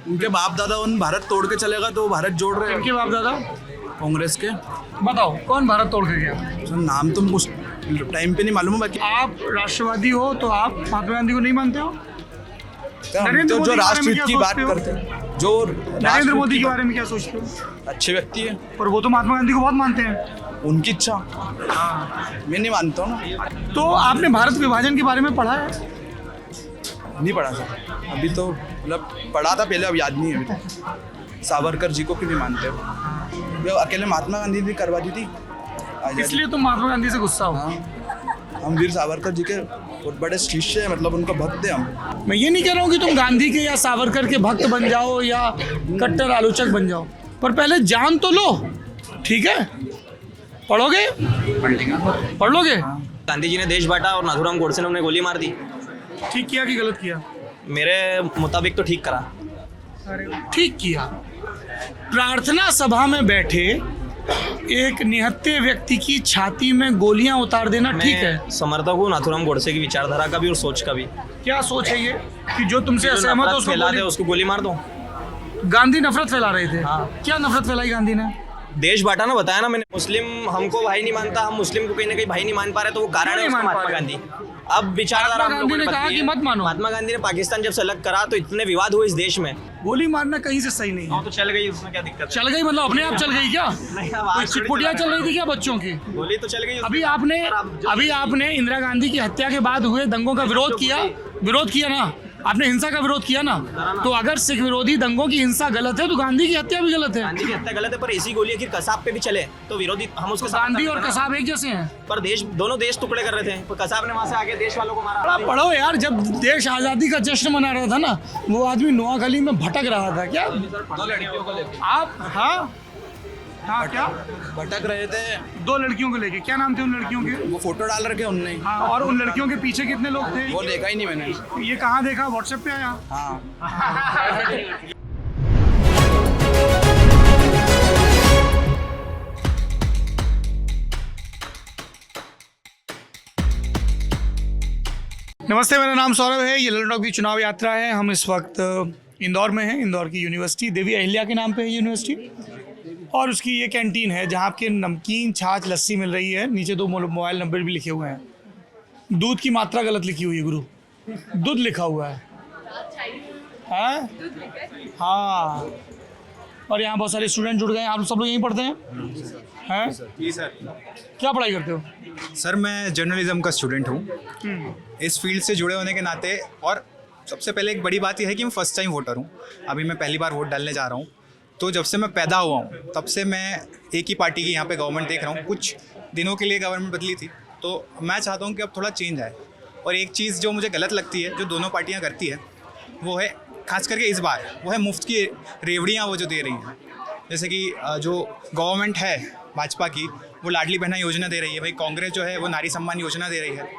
उनके बाप दादा उन भारत तोड़ के चलेगा तो भारत जोड़ रहे हैं। इनके बाप दादा कांग्रेस के बताओ कौन भारत तोड़ के गया? सर नाम तो उस टाइम पे नहीं मालूम है बाकी आप राष्ट्रवादी हो तो आप महात्मा गांधी को नहीं मानते हो? हम तो जो राष्ट्रहित की बात सोचते हो? करते हैं, जो नरेंद्र मोदी के बारे में क्या सोचते हो? अच्छे व्यक्ति है, पर वो तो महात्मा गांधी को बहुत मानते हैं। उनकी इच्छा मैं नहीं मानता हूँ ना। तो आपने भारत विभाजन के बारे में पढ़ा है? नहीं पढ़ा सर, अभी तो मतलब पढ़ा था पहले, अब याद नहीं है। अभी तो सावरकर जी को क्यों नहीं मानते हो? जो अकेले महात्मा गांधी ने करवा दी थी आज़ादी। इसलिए तुम महात्मा गांधी से गुस्सा हो? हाँ, हम वीर सावरकर जी के बहुत बड़े शिष्य हैं, मतलब उनका भक्त हैं हम। मैं ये नहीं कह रहा हूँ कि तुम गांधी के या सावरकर के भक्त बन जाओ या कट्टर आलोचक बन जाओ, पर पहले जान तो लो, ठीक है? पढ़ोगे? पढ़ लोगे? गांधी जी ने देश बांटा और नाथूराम गोडसे ने उन्हें गोली मार दी। ठीक किया कि गलत किया? मेरे मुताबिक तो ठीक करा। ठीक किया। प्रार्थना सभा में बैठे एक निहत्थे व्यक्ति की छाती में गोलियां उतार देना ठीक है? मैं समर्थक हूँ नाथूराम गोडसे की विचारधारा का भी और सोच का भी। क्या सोच है ये कि जो तुमसे जो असहमत हो नफरत उसको फैलाते गोली... उसको गोली मार दो। गांधी नफरत फैला रहे थे? हाँ। क्या नफरत फैलाई गांधी ने? देश बांटा ना, बताया ना मैंने। मुस्लिम हमको भाई नहीं मानता, हम मुस्लिम को कहीं ना कहीं भाई नहीं मान पा रहे, तो वो कारण क्यों है नहीं उसका मान पा महात्मा रहे? गांधी। अब विचारधारा हम महात्मा लोगों गांधी ने कहा बदली कि है। मत मानो। महात्मा गांधी ने पाकिस्तान जब से अलग करा तो इतने विवाद हुए इस देश में। गोली मारना कहीं से सही नहीं है। तो चल गई, उसमें क्या दिक्कत है? चल गई मतलब अपने आप चल गई क्या? नहीं, अब कोई आज थोड़ी चिटपुटिया चला चल रही थी क्या बच्चों की? गोली तो चल गई। अभी आपने इंदिरा गांधी की हत्या के बाद हुए दंगों का विरोध किया ना? आपने हिंसा का विरोध किया ना? तो अगर सिख विरोधी दंगों की हिंसा गलत है तो गांधी की हत्या भी गलत है। गांधी की हत्या गलत है, पर ऐसी गोली अगर कसाब पे भी चले तो विरोधी हम उसके साथ गांधी और करते हैं ना। कसाब एक जैसे हैं? पर दोनों देश टुकड़े कर रहे थे, पर कसाब ने वहां से आगे देश वालों को मारा। बड़ा पढ़ो यार, जब देश आजादी का जश्न मना रहा था ना, वो आदमी नोआखली में भटक रहा था क्या? आप हाँ क्या भटक रहे थे, 2 लड़कियों को लेके? क्या नाम थे उन लड़कियों के? वो फोटो डाल रखे उनने। हाँ, और उन लड़कियों के पीछे कितने लोग थे? वो देखा ही नहीं मैंने। ये कहाँ देखा? व्हाट्सएप पे आया? हाँ नमस्ते, मेरा नाम सौरभ है। ये लल्लू की चुनाव यात्रा है। हम इस वक्त इंदौर में हैं। इंदौर की यूनिवर्सिटी देवी अहिल्या के नाम पे है यूनिवर्सिटी, और उसकी ये कैंटीन है जहाँ आपके नमकीन, छाछ, लस्सी मिल रही है। नीचे 2 मोबाइल नंबर भी लिखे हुए हैं। दूध की मात्रा गलत लिखी हुई है गुरु, दूध लिखा हुआ है। हाँ हाँ, और यहाँ बहुत सारे स्टूडेंट जुड़ गए हैं। आप सब लोग यहीं पढ़ते हैं? हैं? जी सर। क्या पढ़ाई करते हो? सर मैं जर्नलिज्म का स्टूडेंट हूँ। इस फील्ड से जुड़े होने के नाते, और सबसे पहले एक बड़ी बात यह है कि मैं फर्स्ट टाइम वोटर हूँ। अभी मैं पहली बार वोट डालने जा रहा हूँ। तो जब से मैं पैदा हुआ हूँ तब से मैं एक ही पार्टी की यहाँ पे गवर्नमेंट देख रहा हूँ। कुछ दिनों के लिए गवर्नमेंट बदली थी, तो मैं चाहता हूँ कि अब थोड़ा चेंज आए। और एक चीज़ जो मुझे गलत लगती है, जो दोनों पार्टियाँ करती है, वो है खास करके इस बार, वो है मुफ्त की रेवड़ियाँ वो जो दे रही हैं। जैसे कि जो गवर्नमेंट है भाजपा की, वो लाडली बहना योजना दे रही है। भाई कांग्रेस जो है वो नारी सम्मान योजना दे रही है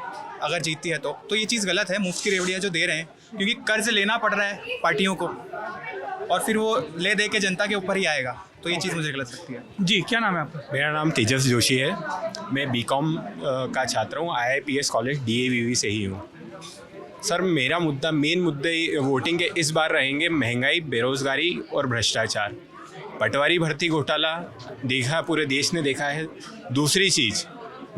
अगर जीतती है तो ये चीज़ गलत है। मुफ्त की रेवड़ियाँ जो दे रहे हैं, क्योंकि कर्ज लेना पड़ रहा है पार्टियों को, और फिर वो ले दे के जनता के ऊपर ही आएगा। तो ये चीज़ मुझे गलत लगती है। जी, क्या नाम है आपका? मेरा नाम तेजस जोशी है। मैं बीकॉम का छात्र हूँ, IIPS कॉलेज DAVV से ही हूँ। सर मेरा मेन मुद्दे वोटिंग के इस बार रहेंगे महंगाई, बेरोज़गारी और भ्रष्टाचार। पटवारी भर्ती घोटाला देखा, पूरे देश ने देखा है। दूसरी चीज़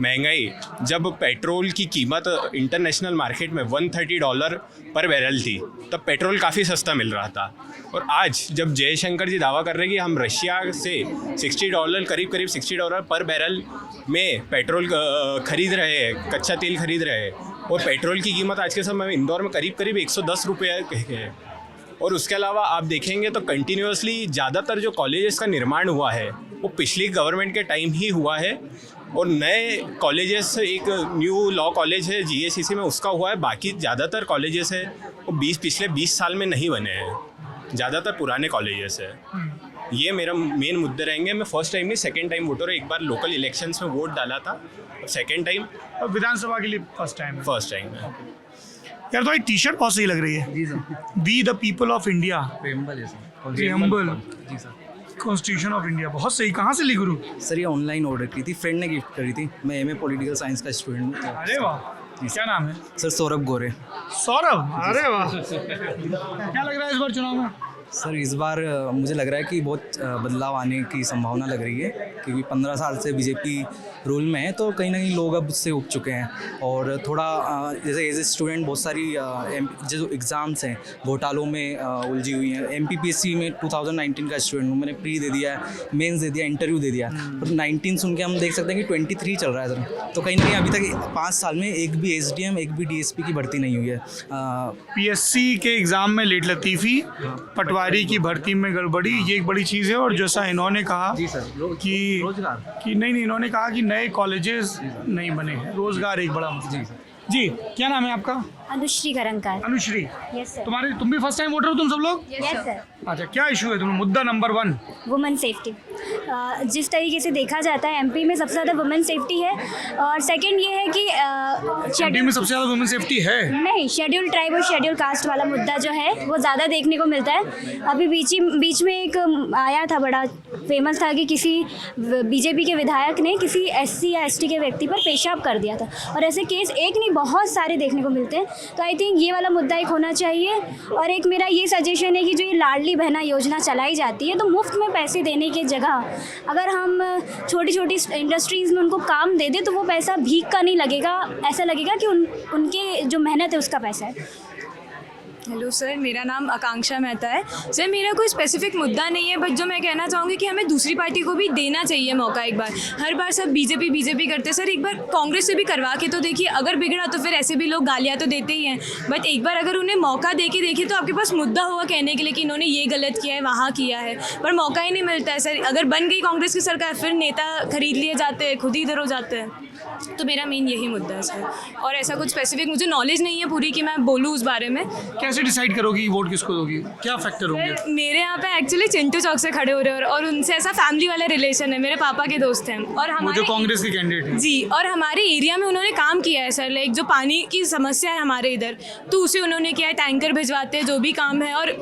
महंगाई, जब पेट्रोल की कीमत इंटरनेशनल मार्केट में $130 पर बैरल थी, तब पेट्रोल काफ़ी सस्ता मिल रहा था। और आज जब जयशंकर जी दावा कर रहे हैं कि हम रशिया से $60, करीब $60 पर बैरल में पेट्रोल खरीद रहे हैं, कच्चा तेल खरीद रहे हैं, और पेट्रोल की कीमत आज के समय में इंदौर में करीब $110 है। और उसके अलावा आप देखेंगे तो कंटिन्यूसली ज़्यादातर जो कॉलेजेस का निर्माण हुआ है वो पिछली गवर्नमेंट के टाइम ही हुआ है, और नए कॉलेजेस, एक न्यू लॉ कॉलेज है GACC में, उसका हुआ है। बाकी ज़्यादातर कॉलेजेस है वो पिछले 20 साल में नहीं बने हैं, ज़्यादातर पुराने कॉलेजेस है। ये मेरा मेन मुद्दे रहेंगे। मैं फर्स्ट टाइम नहीं, सेकेंड टाइम वोटर हूँ। एक बार लोकल इलेक्शंस में वोट डाला था, सेकेंड टाइम, और विधानसभा के लिए फर्स्ट टाइम है? फर्स्ट टाइम है। यार तो टी शर्ट बहुत सही लग रही है। जी sir. We the people of India, preamble है सर। प्रेमबल, जी सर। कॉन्स्टिट्यूशन ऑफ इंडिया, बहुत सही। कहाँ से ली गुरु? सर ये ऑनलाइन ऑर्डर की थी, फ्रेंड ने गिफ्ट करी थी। मैं MA पॉलिटिकल साइंस का स्टूडेंट हूँ। अरे वाह, क्या नाम है? सर सौरभ गोरे। सौरभ, अरे वाह। क्या लग रहा है इस बार चुनाव में? सर इस बार मुझे लग रहा है कि बहुत बदलाव आने की संभावना लग रही है, क्योंकि 15 साल से बीजेपी रूल में है, तो कहीं ना कहीं लोग अब उससे उब चुके हैं। और थोड़ा जैसे एज ए स्टूडेंट बहुत सारी जो एग्ज़ाम्स हैं घोटालों में उलझी हुई हैं। MPPSC में 2019 का स्टूडेंट हूँ, मैंने प्री दे दिया है, मेंस दे दिया, इंटरव्यू दे दिया, और 19 सुन के हम देख सकते हैं कि 23 चल रहा है सर। तो कहीं ना कहीं अभी तक 5 साल में एक भी SDM एक भी DSP की भर्ती नहीं हुई है। PSC के एग्ज़ाम में लेट लतीफ़ी, पटवारी की भर्ती में गड़बड़ी, ये एक बड़ी चीज़ है। और जैसा इन्होंने कहा जी सर, कि नहीं, इन्होंने कहा कि नए कॉलेजेस नहीं बने हैं, रोज़गार एक बड़ा मसला। जी, क्या नाम है आपका? अनुश्री करंकार। Anushree, yes sir. तुम भी फर्स्ट टाइम वोटर हो तुम सब लोग? Yes sir. अच्छा, क्या इशू है तुम्हें? मुद्दा नंबर 1 वुमेन सेफ्टी। जिस तरीके से देखा जाता है MP में सबसे ज़्यादा वुमेन सेफ्टी है, और सेकंड ये है कि एमपी में सबसे ज़्यादा वुमेन सेफ्टी है? नहीं, शेड्यूल ट्राइब और शेड्यूल कास्ट वाला मुद्दा जो है वो ज़्यादा देखने को मिलता है। अभी बीच में एक आया था, बड़ा फेमस था कि किसी BJP के विधायक ने किसी SC या ST के व्यक्ति पर पेशाब कर दिया था, और ऐसे केस एक नहीं बहुत सारे देखने को मिलते हैं। तो आई थिंक ये वाला मुद्दा एक होना चाहिए। और एक मेरा ये सजेशन है कि जो ये लाडली बहना योजना चलाई जाती है, तो मुफ्त में पैसे देने की जगह अगर हम छोटी छोटी इंडस्ट्रीज़ में उनको काम दे दें, तो वो पैसा भीख का नहीं लगेगा, ऐसा लगेगा कि उनके जो मेहनत है उसका पैसा है। हेलो सर, मेरा नाम आकांक्षा मेहता है। सर मेरा कोई स्पेसिफिक मुद्दा नहीं है, बट जो मैं कहना चाहूँगी कि हमें दूसरी पार्टी को भी देना चाहिए मौका एक बार। हर बार सब बीजेपी करते हैं सर, एक बार कांग्रेस से भी करवा के तो देखिए, अगर बिगड़ा तो फिर ऐसे भी लोग गालियाँ तो देते ही हैं, बट एक बार अगर उन्हें मौका दे के देखिए तो आपके पास मुद्दा होगा कहने के लिए कि इन्होंने ये गलत किया है, वहाँ किया है, पर मौका ही नहीं मिलता है सर। अगर बन गई कांग्रेस की सरकार, फिर नेता खरीद लिए जाते हैं, खुद ही इधर हो जाते हैं। तो मेरा मेन यही मुद्दा है सर, और ऐसा कुछ स्पेसिफिक मुझे नॉलेज नहीं है पूरी कि मैं बोलूँ उस बारे में। कैसे डिसाइड करोगी वोट किसको दोगी? क्या फैक्टर होंगे? मेरे यहाँ पे एक्चुअली चिंटू चौक से खड़े हो रहे हैं, और उनसे ऐसा फैमिली वाला रिलेशन है, मेरे पापा के दोस्त हैं, और वो हमारे जो कांग्रेस के कैंडिडेट हैं। जी, और हमारे एरिया में उन्होंने काम किया है सर। लाइक जो पानी की समस्या है हमारे इधर, तो उसे उन्होंने किया है, टैंकर भिजवाते हैं, जो भी काम है, और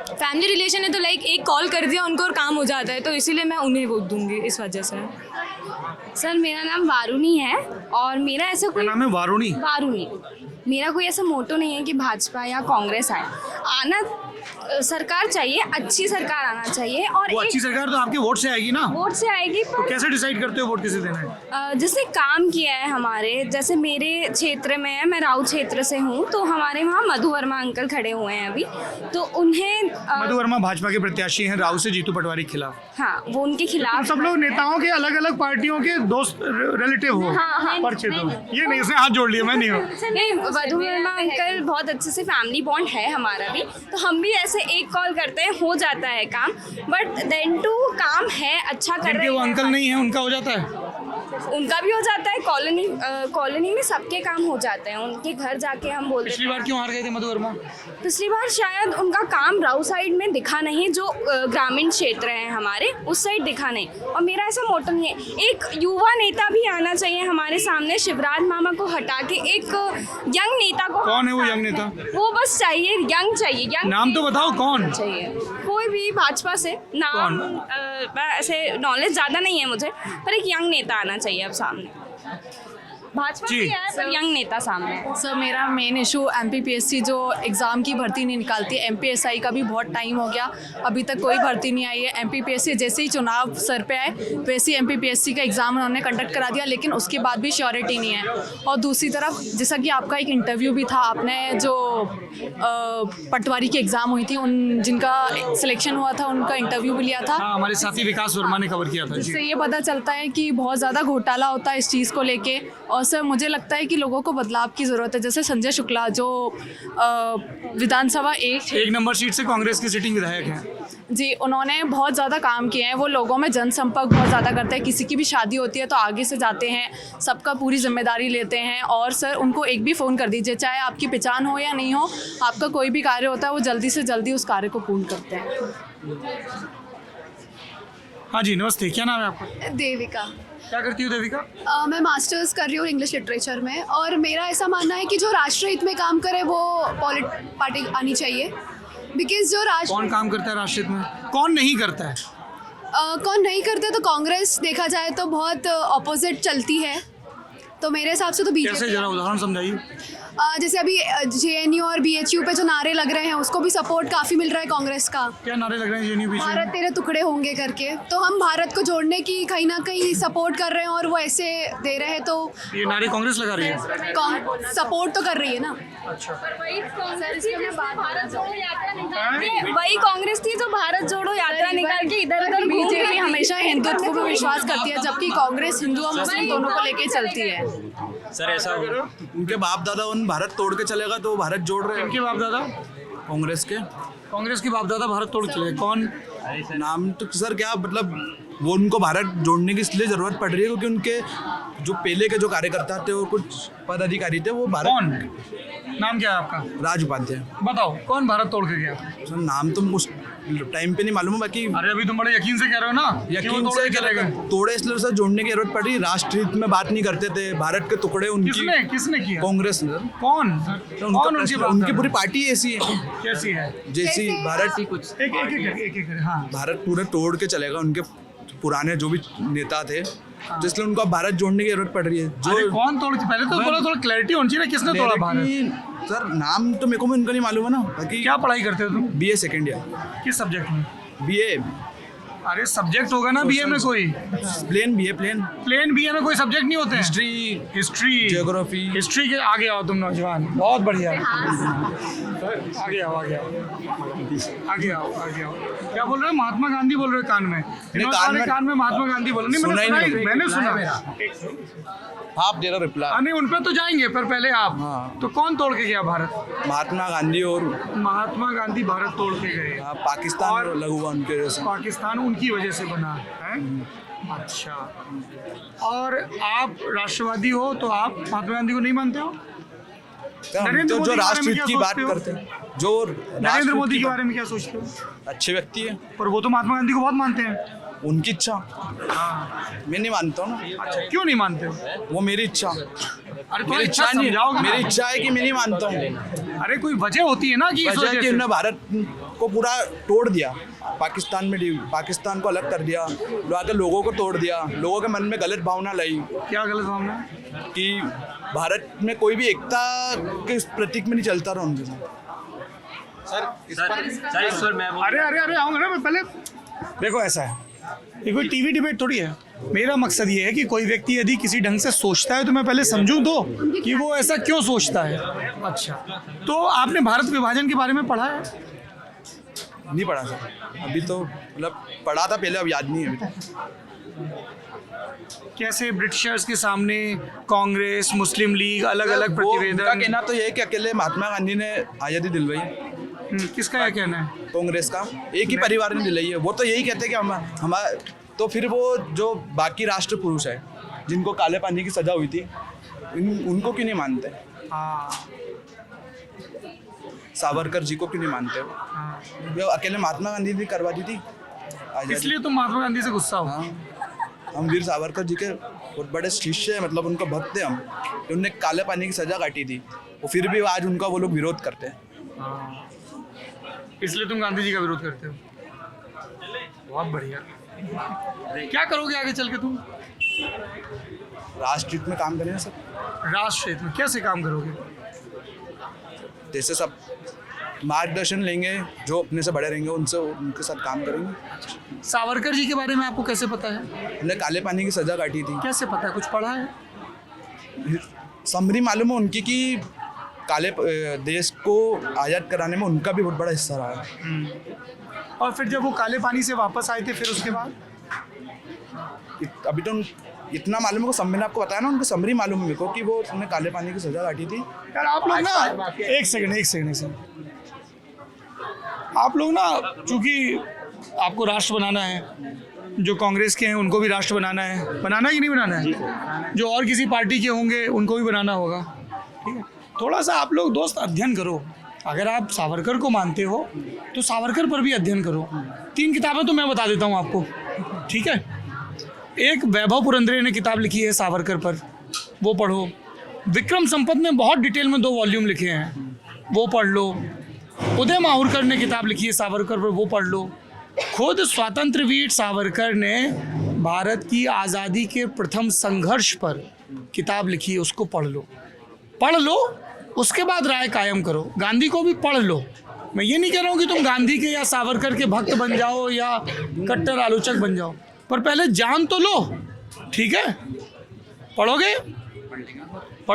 फैमिली रिलेशन है, तो लाइक एक कॉल कर दिया उनको और काम हो जाता है, तो इसीलिए मैं उन्हें वोट दूंगी इस वजह से। सर मेरा नाम वारुणी है, और मेरा ऐसा कोई नाम है वारुणी? वारुणी। मेरा कोई ऐसा मोटो नहीं है कि भाजपा या कांग्रेस आना सरकार चाहिए, अच्छी सरकार आना चाहिए। और वो अच्छी सरकार तो आपके वोट से आएगी ना? वोट से आएगी, तो पर कैसे डिसाइड करते हो वोट किसे देना है? जिसने काम किया है हमारे, जैसे मेरे क्षेत्र में है, मैं राउत क्षेत्र से हूँ, तो हमारे वहाँ मधु वर्मा अंकल खड़े हुए हैं अभी, तो उन्हें मधु वर्मा भाजपा के प्रत्याशी हैं, राउत से जीतू पटवारी के खिलाफ। हाँ, वो उनके खिलाफ। सब लोग नेताओं के अलग अलग पार्टियों के दोस्त रिलेटिव हो पर क्षेत्रों में। ये नहीं, इसने हाथ जोड़ लिया, मैं नहीं हूँ। नहीं, मधु वर्मा अंकल बहुत अच्छे से फैमिली बॉन्ड है हमारा भी, तो हम भी ऐसे एक कॉल करते हैं, हो जाता है काम। बट देन टू काम है, अच्छा कर रहे हैं। वो अंकल नहीं है, उनका हो जाता है? उनका भी हो जाता है। कॉलोनी में सबके काम हो जाते हैं, उनके घर जाके हम बोलते हैं। पिछली बार क्यों हार गए थे मधु वर्मा? पिछली बार शायद उनका काम राउ साइड में दिखा नहीं, जो ग्रामीण क्षेत्र हैं हमारे, उस साइड दिखा नहीं। और मेरा ऐसा मोटो नहीं है, एक युवा नेता भी आना चाहिए हमारे सामने, शिवराज मामा को हटा के एक यंग नेता को। कौन है वो यंग नेता? वो बस चाहिए, यंग चाहिए, यंग नाम तो बताओ, कौन चाहिए? कोई भी भाजपा से नाम, ऐसे नॉलेज ज़्यादा नहीं है मुझे, पर एक यंग नेता आना चाहिए अब सामने। भाजपा भी है, पर यंग नेता सामने है। सर मेरा मेन इशू MPPSC जो एग्ज़ाम की भर्ती नहीं निकालती, MPSI का भी बहुत टाइम हो गया, अभी तक कोई भर्ती नहीं आई है। MPPSC जैसे ही चुनाव सर पे आए, वैसे ही MPPSC का एग्ज़ाम उन्होंने कंडक्ट करा दिया, लेकिन उसके बाद भी श्योरिटी नहीं है। और दूसरी तरफ जैसा कि आपका एक इंटरव्यू भी था, आपने जो पटवारी की एग्ज़ाम हुई थी, उन जिनका सिलेक्शन हुआ था उनका इंटरव्यू भी लिया था। हमारे साथी विकास वर्मा ने कवर किया था। इससे ये पता चलता है कि बहुत ज़्यादा घोटाला होता है इस चीज़ को लेके। और सर मुझे लगता है कि लोगों को बदलाव की ज़रूरत है। जैसे संजय शुक्ला जो विधानसभा एक नंबर सीट से कांग्रेस के सिटिंग विधायक हैं जी, उन्होंने बहुत ज़्यादा काम किए हैं। वो लोगों में जनसंपर्क बहुत ज़्यादा करते हैं, किसी की भी शादी होती है तो आगे से जाते हैं, सबका पूरी जिम्मेदारी लेते हैं। और सर उनको एक भी फ़ोन कर दीजिए, चाहे आपकी पहचान हो या नहीं हो, आपका कोई भी कार्य होता है वो जल्दी से जल्दी उस कार्य को पूर्ण करते हैं। हाँ जी, नमस्ते, क्या नाम है आपका? देविका। क्या करती हो देविका? मैं मास्टर्स कर रही हूँ इंग्लिश लिटरेचर में, और मेरा ऐसा मानना है कि जो राष्ट्रहित में काम करे वो पार्टी आनी चाहिए, बिकॉज जो कौन काम करता है राष्ट्रहित में, कौन नहीं करता है? कौन नहीं करते, तो कांग्रेस देखा जाए तो बहुत अपोजिट चलती है, तो मेरे हिसाब से तो कैसे, बीजेपी। जरा उदाहरण समझाइए। जैसे अभी JNU और BHU पे जो नारे लग रहे हैं उसको भी सपोर्ट काफ़ी मिल रहा है कांग्रेस का। क्या नारे लग रहे हैं JNU पीछे? भारत तेरे टुकड़े होंगे करके, तो हम भारत को जोड़ने की कहीं ना कहीं सपोर्ट कर रहे हैं और वो ऐसे दे रहे हैं, तो ये नारे कांग्रेस लगा रही है। सपोर्ट तो कर रही है ना। वही कांग्रेस थी जो भारत जोड़ो यात्रा निकाल के इधर उधर घूम बीजेपी रही हमेशा हिंदुत्व में विश्वास करती है, जबकि कांग्रेस हिंदू और मुस्लिम दोनों को लेके चलती है। सर ऐसा उनके बाप दादा उन भारत तोड़ के चलेगा तो वो भारत जोड़ रहे हैं। इनके बाप दादा कांग्रेस के कांग्रेस के बाप दादा भारत तोड़ चले, कौन? नाम तो सर क्या मतलब, वो उनको भारत जोड़ने की इसलिए ज़रूरत पड़ रही है क्योंकि उनके जो पहले के जो कार्यकर्ता थे और कुछ पदाधिकारी थे वो भारत। कौन? नाम क्या है आपका? राज उपाध्याय। बताओ कौन भारत तोड़ के गया? सर नाम तो उस टाइम पे नहीं मालूम है, बाकी अरे अभी तुम बड़े यकीन से कह रहे हो ना कि वो यकीन तोड़ से के चले गए। तोड़े इसलिए सर जोड़ने की जरूरत पड़ी। राष्ट्र हित में बात नहीं करते थे, भारत के टुकड़े उनकी किसने किया? कांग्रेस ने सर। कौन? कौन उनकी बात उनकी कर पूरी रहा पार्टी ऐसी है है? कैसी है? जैसी भारत एक हाँ। भारत पूरे तोड़ के चलेगा। उनके पुराने जो भी नेता थे, तो इसलिए उनको अब भारत जोड़ने की जरूरत पड़ रही है। अरे कौन तोड़ के? पहले तो थोड़ा क्लैरिटी होनी चाहिए ना, किसने तोड़ा भारत? सर नाम तो मेरे को उनका नहीं मालूम है ना। बाकी क्या पढ़ाई करते हो तुम? BA second year. किस सब्जेक्ट में? BA अरे सब्जेक्ट होगा ना BA में कोई। Plain BA plain plain BA में कोई सब्जेक्ट नहीं होते हैं। History geography. हिस्ट्री के आगे आओ तुम नौजवान, बहुत बढ़िया। आगे आओ आगे आओ आगे आओ आगे आओ। क्या बोल रहे हो? महात्मा गांधी बोल रहे हो कान में? कान में महात्मा गांधी बोल रहे? नहीं मैंने सुना। आप दे रहे रिप्लाई। नहीं उन पे तो जाएंगे, पर पहले आप। हाँ। तो कौन तोड़ के गया भारत? महात्मा गांधी और महात्मा गांधी भारत तोड़ के गए। पाकिस्तान और लगा हुआ उनके वजह से। पाकिस्तान उनकी वजह से बना है। अच्छा, और आप राष्ट्रवादी हो तो आप महात्मा गांधी को नहीं मानते हो? तो जो राष्ट्र हित की बात करते हैं, जो नरेंद्र मोदी के बारे में क्या सोचते हो? अच्छे व्यक्ति है, पर वो तो महात्मा गांधी को बहुत मानते हैं। उनकी इच्छा। हाँ। मैं नहीं मानता हूँ ना। अच्छा, क्यों नहीं मानते हो? वो मेरी इच्छा। अरे मेरी इच्छा नहीं, मेरी इच्छा है कि मैं नहीं मानता हूँ। अरे कोई वजह होती है ना कि वजह कि उन्होंने भारत को पूरा तोड़ दिया, पाकिस्तान में पाकिस्तान को अलग कर दिया, वहाँ के लोगों को तोड़ दिया, लोगों के मन में गलत भावना लाई। क्या गलत भावना? कि भारत में कोई भी एकता के प्रतीक में नहीं चलता रहा उनके साथ। सर मैं अरे अरे अरे आऊँगा ना मैं। पहले देखो ऐसा है, ये कोई टीवी डिबेट थोड़ी है। मेरा मकसद ये है कि कोई व्यक्ति यदि किसी ढंग से सोचता है तो मैं पहले समझूं तो कि वो ऐसा क्यों सोचता है। अच्छा, तो आपने भारत विभाजन के बारे में पढ़ा है? नहीं पढ़ा सर, अभी तो मतलब पढ़ा था पहले, अब याद नहीं है अभी कैसे ब्रिटिशर्स के सामने कांग्रेस, मुस्लिम लीग, अलग अलग उनका प्रतिवेदन। कहना तो ये है कि अकेले महात्मा गांधी ने आज़ादी दिलवाई। किसका क्या कहना है? कांग्रेस का एक ही परिवार ने दिलाई है। वो तो यही कहते हैं कि हम तो फिर वो जो बाकी राष्ट्र पुरुष है जिनको काले पानी की सजा हुई थी, उनको क्यों नहीं मानते? सावरकर जी को क्यों नहीं मानते? वो अकेले महात्मा गांधी ने करवा दी थी, इसलिए तुम महात्मा गांधी से गुस्सा हो? हम वीर सावरकर जी के बहुत बड़े शिष्य हैं, मतलब उनका भक्त हैं हम। उन्होंने काले पानी की सजा काटी थी, वो फिर भी आज उनका वो लोग विरोध करते हैं। इसलिए तुम गांधी जी का विरोध करते हो? बहुत बढ़िया। क्या करोगे आगे चल के तुम? राष्ट्र हित में काम करेंगे सर। राष्ट्र हित में कैसे काम करोगे? जैसे सब मार्गदर्शन लेंगे, जो अपने से बड़े रहेंगे उनसे, उनके साथ काम करेंगे। सावरकर जी के बारे में आपको कैसे पता है? उन्होंने काले पानी की सजा काटी थी। कैसे पता है? कुछ पढ़ा है? समरी मालूम है उनकी कि काले देश को आज़ाद कराने में उनका भी बहुत बड़ा हिस्सा रहा है। और फिर जब वो काले पानी से वापस आए थे, फिर उसके बाद अभी तो इतना मालूम है को मैंने आपको बताया ना, उनको समरी मालूम है मेरे को कि वो उन्होंने काले पानी की सजा काटी थी। यार आप लोग ना एक सेकंड आप लोग ना, चूंकि आपको राष्ट्र बनाना है, जो कांग्रेस के हैं उनको भी राष्ट्र बनाना है, बनाना कि नहीं बनाना है? जो और किसी पार्टी के होंगे उनको भी बनाना होगा, ठीक है? थोड़ा सा आप लोग दोस्त अध्ययन करो। अगर आप सावरकर को मानते हो तो सावरकर पर भी अध्ययन करो। 3 किताबें तो मैं बता देता हूँ आपको, ठीक है? एक वैभव पुरंदरे ने किताब लिखी है सावरकर पर, वो पढ़ो। विक्रम संपत ने बहुत डिटेल में 2 वॉल्यूम लिखे हैं, वो पढ़ लो। उदय माहुरकर ने किताब लिखी है सावरकर पर, वो पढ़ लो। खुद स्वतंत्र वीर सावरकर ने भारत की आज़ादी के प्रथम संघर्ष पर किताब लिखी है, उसको पढ़ लो, उसके बाद राय कायम करो। गांधी को भी पढ़ लो। मैं ये नहीं कह रहा हूँ कि तुम गांधी के या सावरकर के भक्त बन जाओ या कट्टर आलोचक बन जाओ, पर पहले जान तो लो, ठीक है? पढ़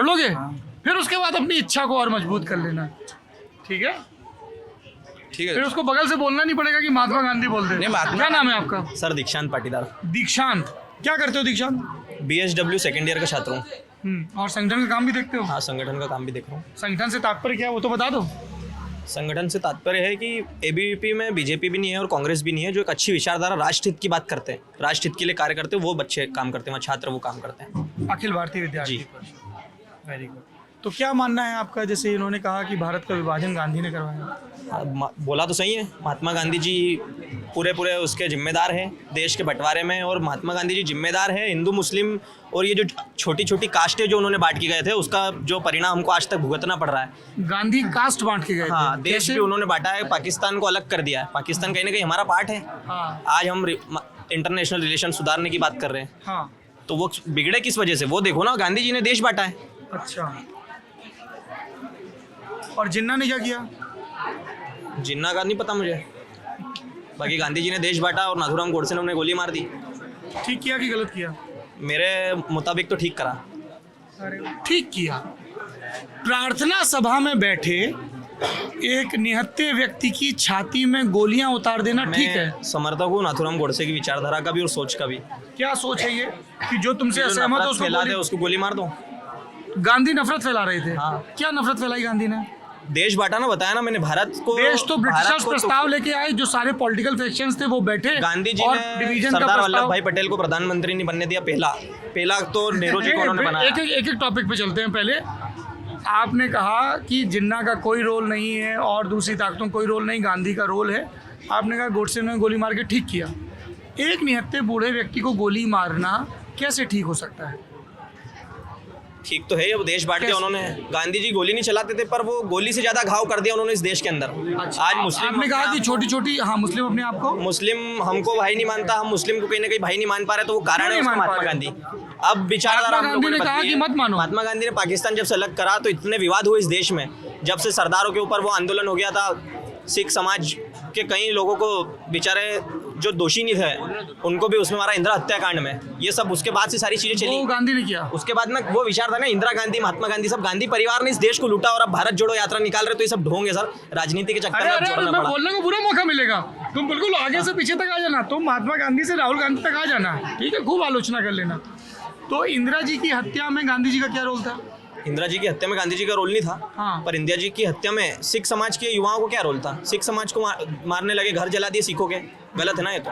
लोगे, फिर उसके बाद अपनी इच्छा को और मजबूत कर लेना, ठीक है? ठीक है। फिर उसको बगल से बोलना नहीं पड़ेगा कि महात्मा गांधी बोल दे। क्या नाम है आपका? सर दीक्षांत पाटीदार। दीक्षांत, क्या करते हो दीक्षांत? BSW सेकेंड ईयर का छात्र हूँ। और संगठन का काम भी देखते हो? हाँ, संगठन का काम भी देख रहा हूँ। संगठन से तात्पर्य क्या है वो तो बता दो। संगठन से तात्पर्य है कि ABVP में बीजेपी भी नहीं है और कांग्रेस भी नहीं है, जो एक अच्छी विचारधारा राष्ट्रहित की बात करते हैं, राष्ट्रहित के लिए कार्य करते हैं, वो बच्चे काम करते हैं, छात्र वो काम करते हैं। अखिल भारतीय विद्यार्थी परिषद, वेरी गुड। तो क्या मानना है आपका, जैसे इन्होंने कहा कि भारत का विभाजन गांधी ने करवाया? बोला तो सही है, महात्मा गांधी जी पूरे उसके जिम्मेदार हैं देश के बंटवारे में, और महात्मा गांधी जी जिम्मेदार हैं हिंदू मुस्लिम और ये जो छोटी छोटी कास्टें जो उन्होंने बांट के गए थे, उसका जो परिणाम हमको आज तक भुगतना पड़ रहा है। गांधी कास्ट बांट के गए थे? हाँ, देश भी उन्होंने बांटा है, पाकिस्तान को अलग कर दिया है। पाकिस्तान कहीं ना कहीं हमारा पार्ट है। हाँ। आज हम इंटरनेशनल रिलेशन सुधारने की बात कर रहे हैं। हाँ। तो वो बिगड़े किस वजह से? वो देखो ना, गांधी जी ने देश बांटा है। अच्छा, और जिन्ना ने क्या किया? जिन्ना का नहीं पता मुझे, बाकी गांधी जी ने देश बांटा और नाथूराम गोडसे ने उन्हें गोली मार दी। ठीक किया कि गलत किया? मेरे मुताबिक तो ठीक करा। ठीक किया। प्रार्थना सभा में बैठे एक निहत्थे व्यक्ति की छाती में गोलियां उतार देना ठीक है? समर्थक हूँ नाथूराम गोडसे की विचारधारा का भी और सोच का भी। क्या सोच है ये कि जो तुमसे असहमत हो उसको गोली मार दो? गांधी नफरत फैला रहे थे। हाँ। क्या नफरत फैलाई गांधी ने? देश बांटा ना, बताया ना मैंने, भारत को। देश तो ब्रिटिशर्स प्रस्ताव लेके आए, जो सारे पॉलिटिकल फैक्शंस थे वो बैठे। गांधी जी और ने डिवीजन का सरदार प्रस्ताव। वल्लभ भाई पटेल को प्रधानमंत्री नहीं बनने दिया। पहला तो नेहरू जी को उन्होंने बनाया। एक टॉपिक पे चलते हैं। पहले आपने कहा कि जिन्ना का कोई रोल नहीं है और दूसरी ताकतों का कोई रोल नहीं, गांधी का रोल है। आपने कहा गोडसे ने गोली मार के ठीक किया। एक निहत्थे बूढ़े व्यक्ति को गोली मारना कैसे ठीक हो सकता है? ठीक तो है, अब देश बांट दिया उन्होंने। गांधी जी गोली नहीं चलाते थे, पर वो गोली से ज्यादा घाव कर दिया उन्होंने इस देश के अंदर। आज मुस्लिम, आपने कहा कि छोटी छोटी, हाँ, मुस्लिम अपने आप को, मुस्लिम हमको भाई नहीं मानता, हम मुस्लिम को कहीं ना कहीं भाई नहीं मान पा रहे, तो वो कारण है महात्मा गांधी। अब विचारधारा गांधी ने कहा कि मत मानो। महात्मा गांधी ने पाकिस्तान जब से अलग करा तो इतने विवाद हुए इस देश में। जब से सरदारों के ऊपर वो आंदोलन हो गया था, सिख समाज के कई लोगों को बेचारे जो दोषी नहीं थे उनको भी उसमें मारा, इंदिरा हत्याकांड में। ये सब उसके बाद से सारी चीजें चली। वो गांधी ने किया। उसके बाद में वो विचारधारा, इंदिरा गांधी, महात्मा गांधी, सब गांधी परिवार ने इस देश को लूटा और अब भारत जोड़ो यात्रा निकाल रहे। तो ये सब ढोंग है सर, राजनीति के चक्कर में जोड़ना मैं पड़ा। बोलने को बुरा मौका मिलेगा, तुम बिल्कुल आगे से पीछे तक आ जाना, तुम महात्मा गांधी से राहुल गांधी तक आ जाना, ठीक है? खूब आलोचना कर लेना। तो इंदिरा जी की हत्या में गांधी जी का क्या रोल था? इंदिरा जी की हत्या में गांधी जी का रोल नहीं था। हाँ। पर इंदिरा जी की हत्या में सिख समाज के युवाओं को क्या रोल था? सिख समाज को मारने लगे, घर जला दिए सिखों के। गलत है ना ये तो।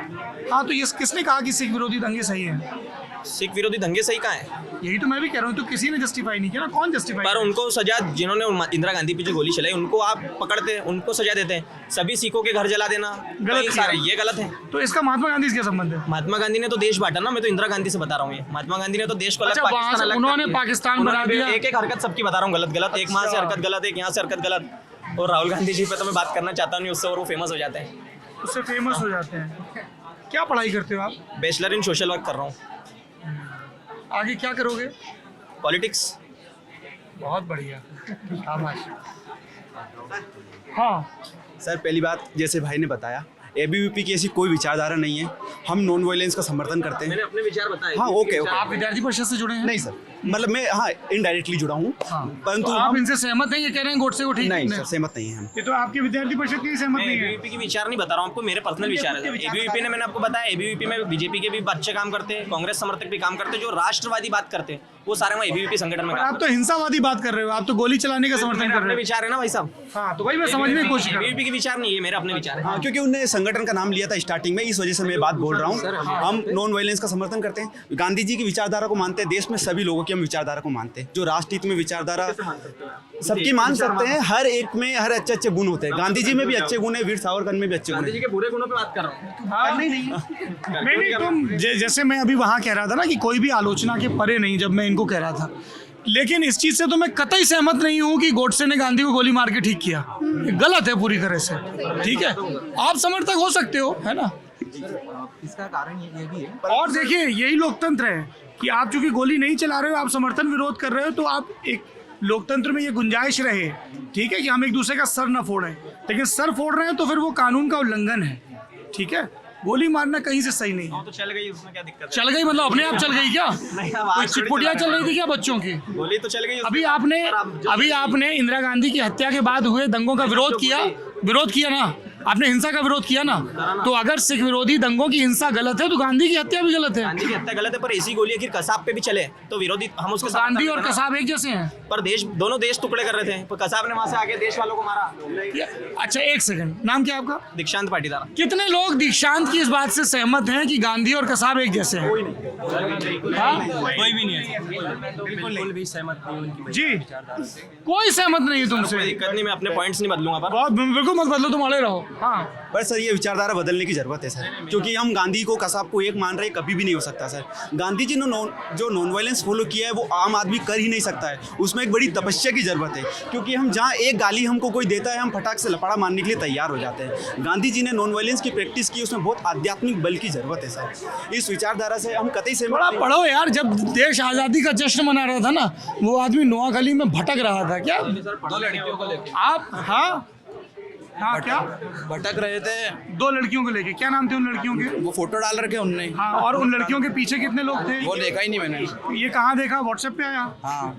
हाँ, तो ये किसने कहा कि सिख विरोधी दंगे सही है? सिख विरोधी दंगे सही कहाँ है? यही तो मैं भी कह रहा हूँ। तो किसी ने जस्टिफाई नहीं किया ना, कौन जस्टिफाई? पर उनको सजा, जिन्होंने इंदिरा गांधी पे जो गोली चलाई उनको आप पकड़ते, उनको सजा देते हैं। सभी सिखों के घर जला देना गलत सारे, ये गलत है। तो इसका महात्मा गांधी से क्या संबंध है? महात्मा गांधी ने तो देश बांटा ना, मैं तो इंदिरा गांधी से बता रहा हूँ। ये महात्मा गांधी ने तो देश को अलग, अच्छा, पाकिस्तान अलग, उन्होंने पाकिस्तान बना दिया। एक एक हरकत सबकी बता रहा हूँ, गलत एक वहाँ से हरकत गलत, एक यहाँ से हरकत गलत। और राहुल गांधी जी पे तो मैं बात करना चाहता नहीं उससे, और वो फेमस हो जाते हैं। उससे फेमस हो जाते हैं। क्या पढ़ाई करते हो आप? बैचलर इन सोशल वर्क कर रहा हूँ। आगे क्या करोगे? पॉलिटिक्स। बहुत बढ़िया, शाबाश। हाँ सर, पहली बात जैसे भाई ने बताया, ABVP की ऐसी कोई विचारधारा नहीं है। हम नॉन वायलेंस का समर्थन करते हैं। मैंने अपने विचार बताए। हाँ, ओके। आप विद्यार्थी परिषद से जुड़े हैं? नहीं सर, मतलब मैं, हाँ, इनडायरेक्टली जुड़ा हूँ। हाँ। परंतु आप इनसे सहमत नहीं? ये कह रहे हैं गोडसे को ठीक नहीं सर, सहमत नहीं है हम। ये तो आपकी विद्यार्थी परिषद की सहमत नहीं है। ABVP की विचार नहीं बता रहा हूँ आपको, मेरे पर्सनल विचार है। ABVP ने, मैंने आपको बताया, ABVP में बीजेपी के भी अच्छे काम करते हैं, कांग्रेस समर्थक भी काम करते हैं, जो राष्ट्रवादी बात करते हैं वो सारे वहाँ ABVP संगठन में। आप तो हिंसावादी बात कर रहे हो, आप तो गोली चलाने का समर्थन कर अपने रहे हो। विचार है ना भाई साहब। हाँ, तो भाई मैं समझने की कोशिश कर रहा हूँ। ABVP के विचार नहीं है, मेरे अपने विचार है। हाँ, क्योंकि उन्होंने संगठन का नाम लिया था स्टार्टिंग में, इस वजह से मैं बात बोल रहा हूँ। हम नॉन वायलेंस का समर्थन करते हैं, गांधी जी की विचारधारा को मानते हैं, देश में सभी लोगों की हम विचारधारा को मानते हैं। जो राष्ट्रहित में विचारधारा सबकी मान सकते हैं, हर एक में हर अच्छे अच्छे गुण होते हैं। गांधी जी में भी अच्छे गुण है, वीर सावरकर में भी अच्छे गुण गांधी जी है। के बुरे गुणों पे बात कर रहा हूँ। नहीं, तुम जैसे मैं अभी वहाँ कह रहा था ना कि कोई भी आलोचना के परे नहीं, जब मैं इनको कह रहा था, लेकिन इस चीज़ से तो मैं कतई सहमत नहीं हूँ कि गोडसे ने गांधी को गोली मार के ठीक किया। ये गलत है पूरी तरह से, ठीक है? आप समर्थक हो सकते हो, है ना? इसका कारण ये भी है। और देखिए यही लोकतंत्र है कि आप चूंकि गोली नहीं चला रहे हो, आप समर्थन विरोध कर रहे हो, तो आप एक लोकतंत्र में ये गुंजाइश रहे, ठीक है, कि हम एक दूसरे का सर न फोड़ें, लेकिन सर फोड़ रहे हैं तो फिर वो कानून का उल्लंघन है, ठीक है। गोली मारना कहीं से सही नहीं है। तो चल गई, उसमें क्या दिक्कत है? चल गई मतलब अपने आप चल गई क्या? नहीं, अब कोई आज चिटपुटिया चल रही थी क्या बच्चों की? गोली तो चल गई। अभी आपने इंदिरा गांधी की हत्या के बाद हुए दंगों का विरोध किया ना, आपने हिंसा का विरोध किया ना, तो अगर सिख विरोधी दंगों की हिंसा गलत है तो गांधी की हत्या भी गलत है। गांधी की हत्या गलत है, पर ऐसी गोली आखिर कसाब पे भी चले तो विरोधी हम उसके साथ गांधी खड़े और थे ना। कसाब एक जैसे हैं। पर दोनों देश टुकड़े कर रहे थे, पर कसाब ने वहां से आगे देश वालों को मारा। अच्छा एक सेकंड, नाम क्या है आपका? दीक्षांत पाटीदार। कितने लोग दीक्षांत की इस बात से सहमत हैं कि गांधी और कसाब एक जैसे हैं? कोई भी नहीं है, बिल्कुल भी सहमत नहीं उनकी जी, कोई सहमत नहीं है तुमसे? कोई दिक्कत नहीं, मैं अपने पॉइंट्स नहीं बदलूंगा। पर बहुत बिल्कुल मत बदलो, तुम अड़े रहो। हाँ पर सर ये विचारधारा बदलने की ज़रूरत है सर, क्योंकि हम गांधी को कसाब को एक मान रहे हैं, कभी भी नहीं हो सकता सर। गांधी जी ने जो नॉन वायलेंस फॉलो किया है वो आम आदमी कर ही नहीं सकता है, उसमें एक बड़ी तपस्या की ज़रूरत है, क्योंकि हम जहाँ एक गाली हमको कोई देता है हम फटाक से लपड़ा मारने के लिए तैयार हो जाते हैं। गांधी जी ने नॉन वायलेंस की प्रैक्टिस की, उसमें बहुत आध्यात्मिक बल की ज़रूरत है सर। इस विचारधारा से हम कतई से थोड़ा पढ़ो यार। जब देश आज़ादी का जश्न मना रहा था ना, वो आदमी नोआखाली में भटक रहा था क्या? 2 लड़कियों को लेकर आप हाँ क्या भटक रहे थे 2 लड़कियों को लेके? क्या नाम थे उन लड़कियों के? वो फोटो डाल रखे उनने। हाँ, और उन लड़कियों के पीछे कितने लोग थे? वो देखा ही नहीं मैंने। ये कहाँ देखा? व्हाट्सएप पे आया? हाँ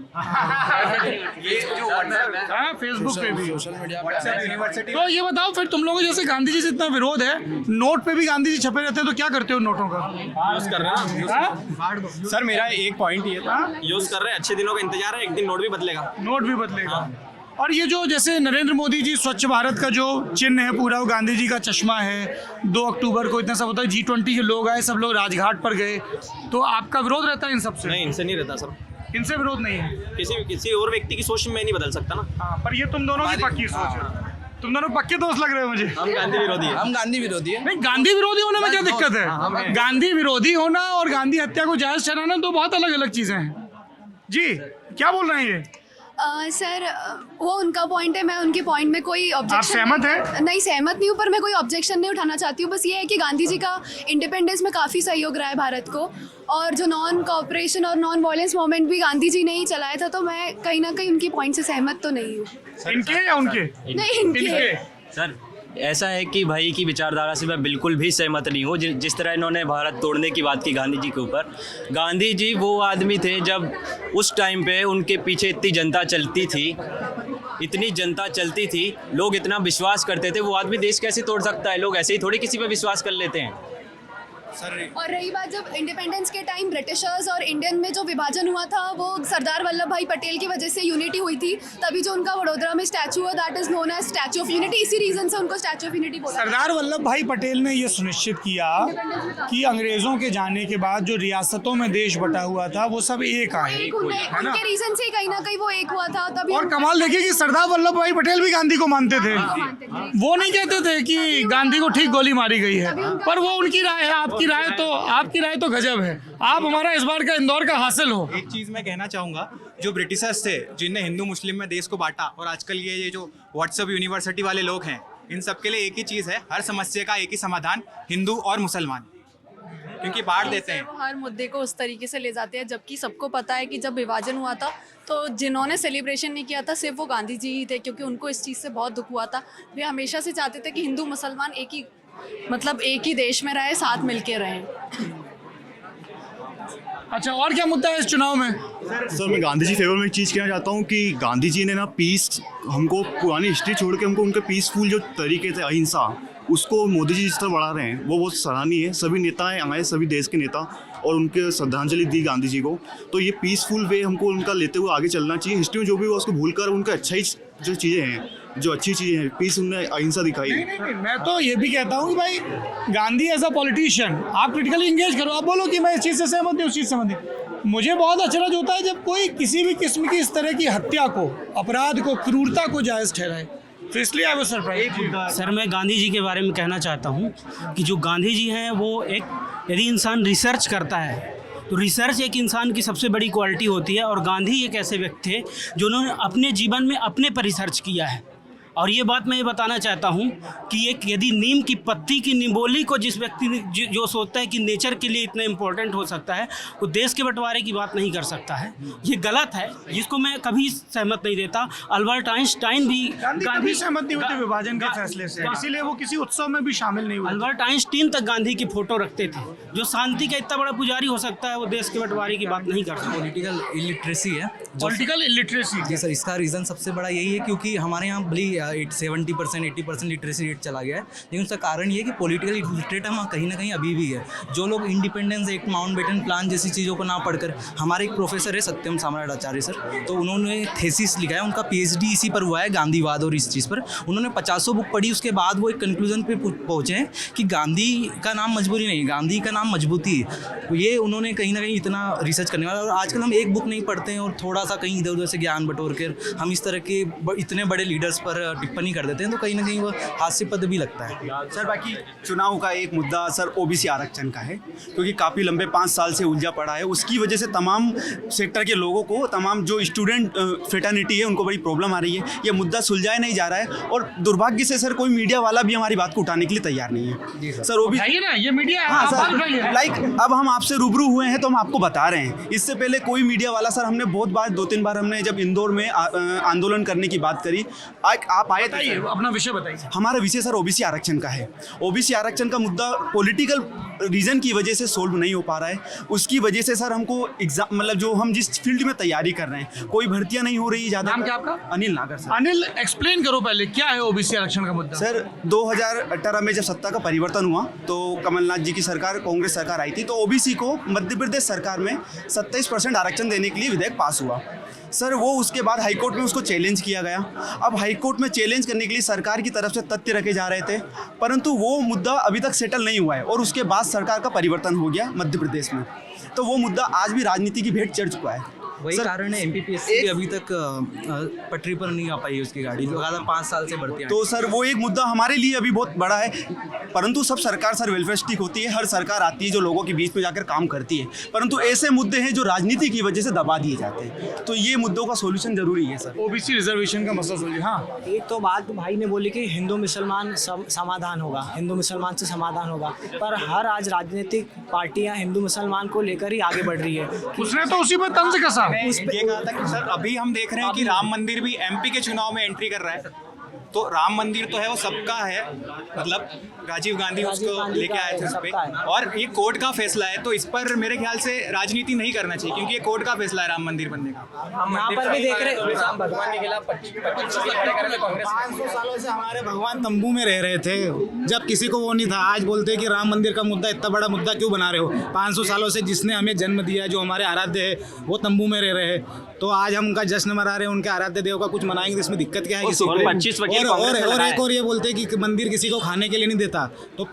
ये जो व्हाट्सएप, फेसबुक पे भी, सोशल मीडिया यूनिवर्सिटी तो ये बताओ फिर तुम लोगों जैसे गांधी जी से इतना विरोध है, नोट पे भी गांधी जी छपे रहते हैं, तो क्या करते हो नोटों का? यूज कर रहे हैं। सर मेरा एक पॉइंट ये था, यूज कर रहे हैं, अच्छे दिनों का इंतजार है, एक दिन नोट भी बदलेगा। नोट भी बदलेगा। और ये जो जैसे नरेंद्र मोदी जी स्वच्छ भारत का जो चिन्ह है पूरा, वो गांधी जी का चश्मा है। 2 अक्टूबर को इतना सब होता है, G20 के लोग आए, सब लोग राजघाट पर गए, तो आपका विरोध रहता है इन सबसे? नहीं, इनसे नहीं रहता सर, इनसे विरोध नहीं है। किसी और व्यक्ति की सोच में नहीं बदल सकता ना। हाँ, पर ये तुम दोनों की पक्की सोच है। तुम दोनों पक्के दोस्त लग रहे हो मुझे। हम गांधी विरोधी है। हम गांधी विरोधी है। नहीं, गांधी विरोधी होने में क्या दिक्कत है? गांधी विरोधी होना और गांधी हत्या को जायज ठहराना दो बहुत अलग अलग चीजें हैं। जी क्या बोल रहे हैं ये? सर वो उनका पॉइंट है, मैं उनके पॉइंट में कोई ऑब्जेक्शन सहमत हैं? नहीं सहमत नहीं हूँ, पर मैं कोई ऑब्जेक्शन नहीं उठाना चाहती हूँ। बस ये है कि गांधी जी का इंडिपेंडेंस में काफ़ी सहयोग रहा है भारत को, और जो नॉन कॉपरेशन और नॉन वायलेंस मूवमेंट भी गांधी जी ने ही चलाया था, तो मैं कहीं ना कहीं उनकी पॉइंट से सहमत तो नहीं हूँ। इनके या उनके? नहीं, इनके। सर ऐसा है कि भाई की विचारधारा से मैं बिल्कुल भी सहमत नहीं हूँ। जिस तरह इन्होंने भारत तोड़ने की बात की गांधी जी के ऊपर, गांधी जी वो आदमी थे जब उस टाइम पे उनके पीछे इतनी जनता चलती थी, इतनी जनता चलती थी, लोग इतना विश्वास करते थे, वो आदमी देश कैसे तोड़ सकता है? लोग ऐसे ही थोड़ी किसी पे विश्वास कर लेते हैं। और रही बात जब इंडिपेंडेंस के टाइम ब्रिटिशर्स और इंडियन में जो विभाजन हुआ था, वो सरदार वल्लभ भाई पटेल की वजह से यूनिटी हुई थी, तभी जो उनका वडोदरा में स्टैचू है that is known as statue of unity, इसी रीजन से उनको स्टैचू ऑफ यूनिटी बोला। सरदार वल्लभ भाई पटेल ने ये सुनिश्चित किया कि अंग्रेजों के जाने के बाद जो रियासतों में देश बटा हुआ था वो सब एक आए, है ना? उनके रीजन से कहीं ना कहीं वो एक हुआ था तभी। और कमाल देखिए कि सरदार वल्लभ भाई पटेल भी गांधी को मानते थे। वो नहीं कहते थे कि गांधी को ठीक गोली मारी गई है, पर वो उनकी राय है। आपकी राय तो गजब है। आप हमारा इस बार का इंदौर का हासिल हो। एक चीज़ मैं कहना चाहूँगा, जो ब्रिटिशर्स थे जिनने हिंदू मुस्लिम में देश को बांटा, और आजकल ये जो व्हाट्सएप यूनिवर्सिटी वाले लोग हैं, इन सब के लिए एक ही चीज़ है, हर समस्या का एक ही समाधान, हिंदू और मुसलमान, क्योंकि बांट देते हैं। वो हर मुद्दे को उस तरीके से ले जाते हैं, जबकि सबको पता है कि जब विभाजन हुआ था तो जिन्होंने सेलिब्रेशन नहीं किया था सिर्फ वो गांधी जी ही थे, क्योंकि उनको इस चीज़ से बहुत दुख हुआ था। वे हमेशा से चाहते थे कि हिंदू मुसलमान एक ही देश में रहे, साथ मिलके रहें। अच्छा, और क्या मुद्दा है इस चुनाव में? सर मैं गांधी जी फेवर में एक चीज़ कहना चाहता हूँ कि गांधी जी ने ना पीस, हमको पुरानी हिस्ट्री छोड़ के हमको उनके पीसफुल जो तरीके थे, अहिंसा, उसको मोदी जी जिस तरह बढ़ा रहे हैं वो बहुत सराहनीय है। सभी नेताएं आए, सभी देश के नेता, और उनके श्रद्धांजलि दी गांधी जी को। तो ये पीसफुल वे हमको उनका लेते हुए आगे चलना चाहिए। हिस्ट्री में जो भी हुआ उसको भूल कर उनका अच्छा ही जो चीज़ें हैं, जो अच्छी चीज़ें हैं, पीस, उनने अहिंसा दिखाई। नहीं, मैं तो ये भी कहता हूँ कि भाई गांधी एज अ पॉलिटिशियन आप क्रिटिकली इंगेज करो। आप बोलो कि मैं इस चीज़ से सहमत नहीं, उस चीज़ से सहमत नहीं। मुझे बहुत अचरज होता है जब कोई किसी भी किस्म की इस तरह की हत्या को, अपराध को, क्रूरता को जायज़ ठहराए, तो इसलिए आई वाज सरप्राइज्ड। सर मैं गांधी जी के बारे में कहना चाहता हूँ कि जो गांधी जी हैं वो यदि इंसान रिसर्च करता है तो रिसर्च एक इंसान की सबसे बड़ी क्वालिटी होती है, और गांधी एक ऐसे व्यक्ति थे जिन्होंने अपने जीवन में अपने पर रिसर्च किया है, और ये बात मैं ये बताना चाहता हूँ कि एक यदि नीम की पत्ती की निबोली को जिस व्यक्ति ने जो सोचता है कि नेचर के लिए इतना इम्पोर्टेंट हो सकता है, वो देश के बंटवारे की बात नहीं कर सकता है। ये गलत है, जिसको मैं कभी सहमत नहीं देता। अल्बर्ट आइंस्टाइन भी गांधी सहमत नहीं होते विभाजन के फैसले से, इसीलिए वो किसी उत्सव में भी शामिल नहीं हुए। अल्बर्ट आइंस्टीन तक गांधी की फोटो रखते थे। जो शांति का इतना बड़ा पुजारी हो सकता है, वो देश के बंटवारे की बात नहीं कर सकता। पॉलिटिकल इलिटरेसी है, पॉलिटिकल इलिटरेसी। जी सर, इसका रीज़न सबसे बड़ा यही है क्योंकि हमारे यहाँ भले 70% 80% लिटरेसी रेट चला गया है, लेकिन उसका कारण ये है कि पॉलिटिकल इलिटरेट हम कहीं ना कहीं अभी भी है। जो लोग इंडिपेंडेंस एक्ट, माउंटबेटन प्लान जैसी चीज़ों को ना पढ़कर, हमारे एक प्रोफेसर है सत्यम साम्राट आचार्य सर, तो उन्होंने थेसिस लिखा है, उनका PhD इसी पर हुआ है, गांधीवाद और इस चीज़ पर। उन्होंने 50 बुक पढ़ी, उसके बाद वो एक कंक्लूजन पे पहुँचे हैं कि गांधी का नाम मजबूरी नहीं, गांधी का नाम मजबूती है। ये उन्होंने कहीं ना कहीं इतना रिसर्च करने वाला। और आजकल हम एक बुक नहीं पढ़ते हैं और थोड़ा सा कहीं इधर उधर से ज्ञान बटोर कर हम इस तरह के इतने बड़े लीडर्स पर टिप्पणी कर देते हैं, तो कहीं ना कहीं वो हास्यास्पद भी लगता है। सर बाकी चुनाव का एक मुद्दा सर OBC आरक्षण का है, क्योंकि काफ़ी लंबे 5 साल से उलझा पड़ा है। उसकी वजह से तमाम सेक्टर के लोगों को, तमाम जो स्टूडेंट फ्रेटर्निटी है, उनको बड़ी प्रॉब्लम आ रही है। ये मुद्दा सुलझाया नहीं जा रहा है और दुर्भाग्य से सर कोई मीडिया वाला भी हमारी बात को उठाने के लिए तैयार नहीं है। सर वो भी ना, ये मीडिया हाँ सर, लाइक अब हम आपसे रूबरू हुए हैं तो हम आपको बता रहे हैं। इससे पहले कोई मीडिया वाला सर, हमने बहुत बार 2-3 बार हमने जब इंदौर में आंदोलन करने की बात करी, आप आए थे। अपना विषय बताइए। हमारा विषय सर OBC आरक्षण का है। OBC आरक्षण का मुद्दा पॉलिटिकल रीजन की वजह से सोल्व नहीं हो पा रहा है। उसकी वजह से सर हमको एग्जाम, मतलब जो हम जिस फील्ड में तैयारी कर रहे हैं, कोई भर्तियां नहीं हो रही ज़्यादा। नाम क्या आपका? अनिल नागर सर। अनिल, एक्सप्लेन करो पहले क्या है OBC आरक्षण का मुद्दा। सर 2018 में जब सत्ता का परिवर्तन हुआ तो कमलनाथ जी की सरकार, कांग्रेस सरकार आई थी, तो OBC को मध्य प्रदेश सरकार में 27% आरक्षण देने के लिए विधेयक पास हुआ। सर वो उसके बाद हाईकोर्ट में उसको चैलेंज किया गया। अब हाईकोर्ट में चैलेंज करने के लिए सरकार की तरफ से तथ्य रखे जा रहे थे, परंतु वो मुद्दा अभी तक सेटल नहीं हुआ है और उसके बाद सरकार का परिवर्तन हो गया मध्य प्रदेश में, तो वो मुद्दा आज भी राजनीति की भेंट चढ़ चुका है। वही कारण है MPPSC अभी तक पटरी पर नहीं आ पाई है उसकी गाड़ी, लगातार 5 साल से बढ़ती है। तो सर वो एक मुद्दा हमारे लिए अभी बहुत बड़ा है, परंतु सब सरकार सर वेलफेयरिस्टिक होती है। हर सरकार आती है जो लोगों के बीच में जाकर काम करती है, परंतु ऐसे मुद्दे हैं जो राजनीति की वजह से दबा दिए जाते हैं, तो ये मुद्दों का सोल्यूशन जरूरी है सर। OBC रिजर्वेशन का मसला सुलझे। हाँ, एक तो बात भाई ने बोली कि हिंदू मुसलमान समाधान होगा, हिंदू मुसलमान से समाधान होगा, पर हर आज राजनीतिक पार्टियां हिंदू मुसलमान को लेकर ही आगे बढ़ रही है। उसने तो उसी पर तंज कसा। ये कहा था कि सर अभी हम देख रहे हैं कि राम मंदिर भी MP के चुनाव में एंट्री कर रहा है, तो राम मंदिर तो है वो सबका है, मतलब राजीव गांधी उसको लेके आए थे उस पे, और ये कोर्ट का फैसला है, तो इस पर मेरे ख्याल से राजनीति नहीं करना चाहिए, क्योंकि ये कोर्ट का फैसला है राम मंदिर बनने का। हम यहाँ पर भी देख रहे हैं राम भगवान के खिलाफ 500 सालों से हमारे भगवान तंबू में रह रहे थे, जब किसी को वो नहीं था। आज बोलते हैं कि राम मंदिर का मुद्दा इतना बड़ा मुद्दा क्यों बना रहे हो? 500 सालों से जिसने हमें जन्म दिया, जो हमारे आराध्य है, वो तंबू में रह रहे हैं, तो आज हम उनका जश्न मना रहे हैं, उनके आराध्य देव का कुछ मनाएंगे, तो इसमें दिक्कत क्या है किसी को? और एक और ये बोलते हैं कि मंदिर किसी को खाने के लिए नहीं देता, तो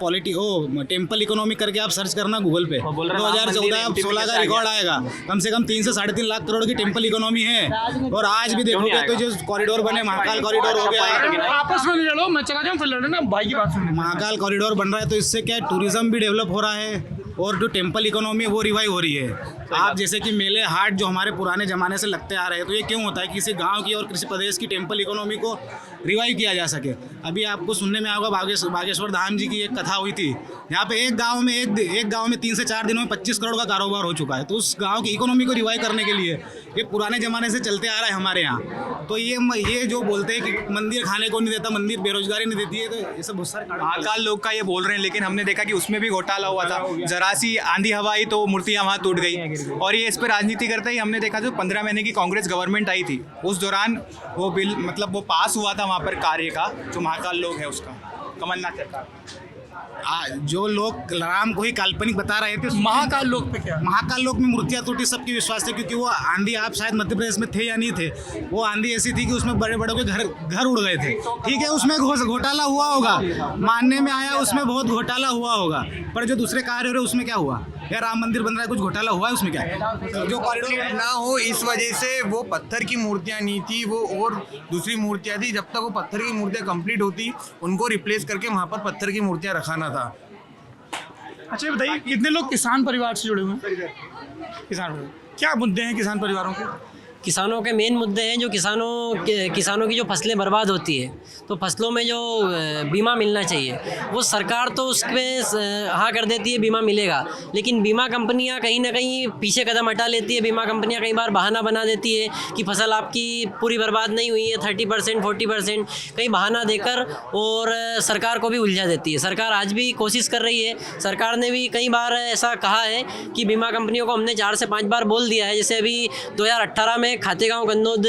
टेम्पल इकोनॉमी करके आप सर्च करना गूगल पे, 2014-16 का रिकॉर्ड आएगा, कम से कम 3 से 3.5 लाख करोड़ की टेम्पल इकोनॉमी है। और आज भी देखोगे तो जो कॉरिडोर बने, महाकाल कॉरिडोर हो गया, आपस में लड़ो, मैं चला जाऊँ फिर लड़े ना, भाई की बात सुन। महाकाल कॉरिडोर बन रहा है, तो इससे क्या टूरिज्म भी डेवलप हो रहा है और जो टेम्पल इकोनॉमी है वो रिवाइव हो रही है। आप जैसे कि मेले हाट जो हमारे पुराने ज़माने से लगते आ रहे हैं, तो ये क्यों होता है? किसी गांव की और किसी प्रदेश की टेम्पल इकोनॉमी को रिवाइव किया जा सके। अभी आपको सुनने में आएगा बागेश्वर धाम जी की एक कथा हुई थी, यहाँ पे एक गांव में 3 से 4 दिनों में 25 करोड़ का कारोबार हो चुका है। तो उस गांव की इकोनॉमी को रिवाइव करने के लिए ये पुराने ज़माने से चलते आ रहा है हमारे यहाँ। तो ये जो बोलते हैं कि मंदिर खाने को नहीं देता, मंदिर बेरोजगारी नहीं देती है, तो ये सब बहुत सारे महाकाल लोग का ये बोल रहे हैं, लेकिन हमने देखा कि उसमें भी घोटाला हुआ था। जरा सी आंधी हवा आई तो मूर्तियाँ वहाँ टूट गई, और ये इस पर राजनीति करते ही हमने देखा जो 15 महीने की कांग्रेस गवर्नमेंट आई थी, उस दौरान वो बिल, मतलब वो पास हुआ था वहाँ पर कार्य का, जो महाकाल लोग है उसका, कमलनाथ सरकार। जो लोग राम को ही काल्पनिक बता रहे थे, महाकाल लोक पे क्या? महाकाल लोक में मूर्तियाँ टूटी, सबकी विश्वास थे, क्योंकि वो आंधी, आप शायद मध्य प्रदेश में थे या नहीं थे, वो आंधी ऐसी थी कि उसमें बड़े बड़ों के घर उड़ गए थे। ठीक है, उसमें घोटाला हुआ होगा, मानने में आया उसमें बहुत घोटाला हुआ होगा, पर जो दूसरे कार्य हो रहे उसमें क्या हुआ? या राम मंदिर बन रहा है, कुछ घोटाला हुआ है उसमें? क्या है जो कॉरिडोर ना हो, इस वजह से वो पत्थर की मूर्तियाँ नहीं थी, वो और दूसरी मूर्तियाँ थी। जब तक वो पत्थर की मूर्तियाँ कंप्लीट होती, उनको रिप्लेस करके वहाँ पर पत्थर की मूर्तियाँ रखाना था। अच्छा बताइए, कितने लोग किसान परिवार से जुड़े हुए हैं? किसान, क्या मुद्दे हैं किसान परिवारों के? किसानों के मेन मुद्दे हैं जो किसानों की जो फसलें बर्बाद होती है तो फसलों में जो बीमा मिलना चाहिए वो सरकार तो उस पर हाँ कर देती है, बीमा मिलेगा, लेकिन बीमा कंपनियां कहीं ना कहीं पीछे कदम हटा लेती है। बीमा कंपनियां कई बार बहाना बना देती है कि फसल आपकी पूरी बर्बाद नहीं हुई है, 30% 40% कहीं बहाना देकर और सरकार को भी उलझा देती है। सरकार आज भी कोशिश कर रही है, सरकार ने भी कई बार ऐसा कहा है कि बीमा कंपनियों को हमने 4 से 5 बार बोल दिया है। जैसे अभी 2018 में खातेगांव गन्नौद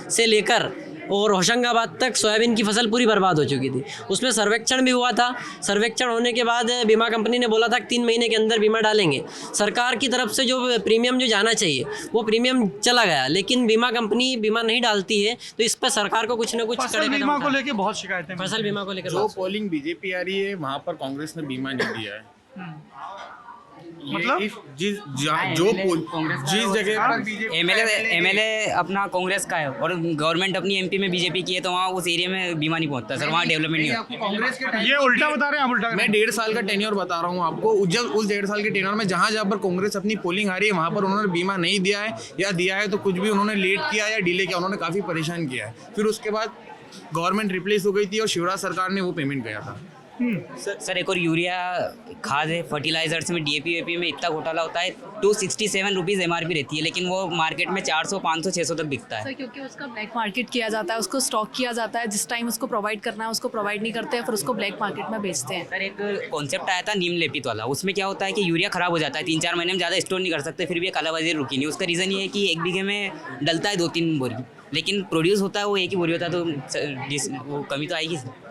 से लेकर और होशंगाबाद तक सोयाबीन की फसल पूरी बर्बाद हो चुकी थी। उसमें सर्वेक्षण भी हुआ था। सर्वेक्षण होने के बाद बीमा कंपनी ने बोला था कि 3 महीने के अंदर बीमा डालेंगे। सरकार की तरफ से जो प्रीमियम जो जाना चाहिए वो प्रीमियम चला गया, लेकिन बीमा कंपनी बीमा नहीं डालती है, तो इस पर सरकार को कुछ ना कुछ फसल बीमा को लेकर बहुत शिकायतें, फसल बीमा को लेकर जो पोलिंग बीजेपी आ रही है वहाँ पर कांग्रेस ने बीमा नहीं दिया है। मतलब जिस जगह पर एमएलए अपना कांग्रेस का है और गवर्नमेंट अपनी एमपी में बीजेपी की है, तो वहाँ उस एरिया में बीमा नहीं पहुंचता सर, वहाँ डेवलपमेंट नहीं होता। कांग्रेस के ये उल्टा बता रहे हैं, आप उल्टा। मैं 1.5 साल का टेन्योर बता रहा हूँ आपको। जब उस 1.5 साल के टेन्योर में जहाँ पर कांग्रेस अपनी पोलिंग आ रही है वहाँ पर उन्होंने बीमा नहीं दिया है, या दिया है तो कुछ भी उन्होंने लेट किया या डिले किया, उन्होंने काफ़ी परेशान किया है। फिर उसके बाद गवर्नमेंट रिप्लेस हो गई थी और शिवराज सरकार ने वो पेमेंट किया था। सर एक और यूरिया खाद है, फर्टिलाइजर्स में डीएपी वेपी में इतना घोटाला होता है। 267 रुपीज़ एमआरपी रहती है, लेकिन वो मार्केट में 400 500 600 तक बिकता है सर, क्योंकि उसका ब्लैक मार्केट किया जाता है, उसको स्टॉक किया जाता है, जिस टाइम उसको प्रोवाइड करना है उसको प्रोवाइड नहीं करते हैं, फिर उसको ब्लैक मार्केट में बेचते हैं। सर एक कॉन्सेप्ट आया था नीम लेपित वाला, उसमें क्या होता है कि यूरिया खराब हो जाता है, 3-4 महीने में ज़्यादा स्टोर नहीं कर सकते, फिर भी कालाबाजारी रुकी नहीं। उसका रीज़न ये है कि 1 बीघे में डलता है 2-3 बोरी, लेकिन प्रोड्यूस होता है वो एक ही बोरी होता है, तो वो कमी तो आएगी सर।